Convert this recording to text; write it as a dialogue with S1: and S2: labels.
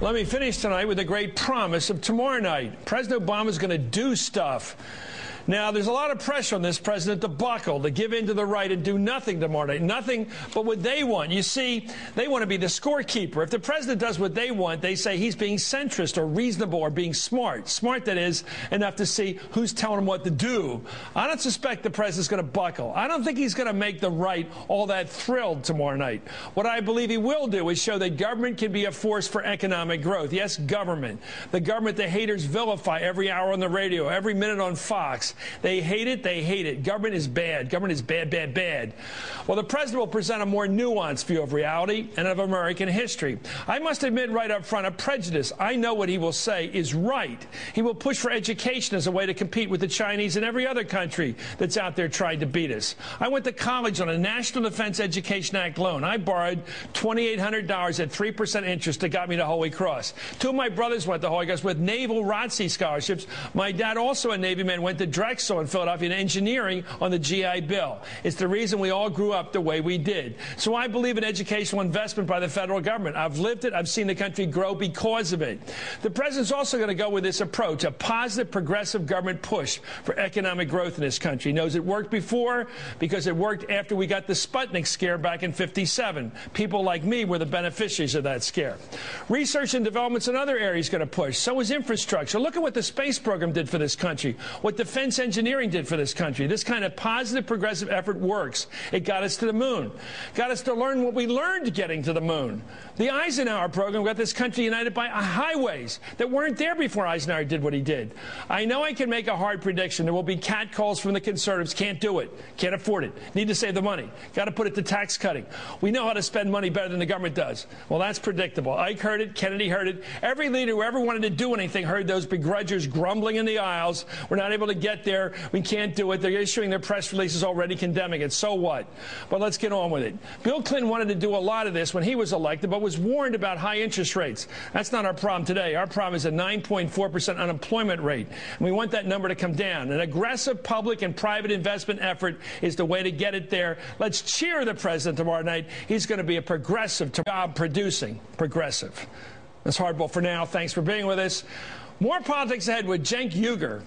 S1: Let me finish tonight with a great promise of tomorrow night. President Obama is going to do stuff. Now, there's a lot of pressure on this president to buckle, to give in to the right and do nothing tomorrow night. Nothing but what they want. You see, they want to be the scorekeeper. If the president does what they want, they say he's being centrist or reasonable or being smart. Smart, that is, enough to see who's telling him what to do. I don't suspect the president's going to buckle. I don't think he's going to make the right all that thrilled tomorrow night. What I believe he will do is show that government can be a force for economic growth. Yes, government. The government the haters vilify every hour on the radio, every minute on Fox. They hate it. They hate it. Government is bad. Government is bad, bad, bad. Well, the president will present a more nuanced view of reality and of American history. I must admit right up front, a prejudice. I know what he will say is right. He will push for education as a way to compete with the Chinese and every other country that's out there trying to beat us. I went to college on a National Defense Education Act loan. I borrowed $2,800 at 3% interest that got me to Holy Cross. Two of my brothers went to Holy Cross with Naval ROTC scholarships. My dad, also a Navy man, went to Drexel in Philadelphia in engineering on the GI Bill. It's the reason we all grew up the way we did. So I believe in educational investment by the federal government. I've lived it. I've seen the country grow because of it. The president's also going to go with this approach, a positive, progressive government push for economic growth in this country. He knows it worked before because it worked after we got the Sputnik scare back in '57. People like me were the beneficiaries of that scare. Research and development's another area he's going to push. So is infrastructure. Look at what the space program did for this country, what defense engineering did for this country. This kind of positive, progressive effort works. It got us to the moon. Got us to learn what we learned getting to the moon. The Eisenhower program got this country united by highways that weren't there before Eisenhower did what he did. I know I can make a hard prediction. There will be catcalls from the conservatives. Can't do it. Can't afford it. Need to save the money. Got to put it to tax cutting. We know how to spend money better than the government does. Well, that's predictable. Ike heard it. Kennedy heard it. Every leader who ever wanted to do anything heard those begrudgers grumbling in the aisles. We're not able to get there. We can't do it. They're issuing their press releases already condemning it. So what? But let's get on with it. Bill Clinton wanted to do a lot of this when he was elected, but was warned about high interest rates. That's not our problem today. Our problem is a 9.4% unemployment rate. And we want that number to come down. An aggressive public and private investment effort is the way to get it there. Let's cheer the president tomorrow night. He's going to be a progressive, job-producing progressive. That's Hardball for now. Thanks for being with us. More politics ahead with Cenk Uygur.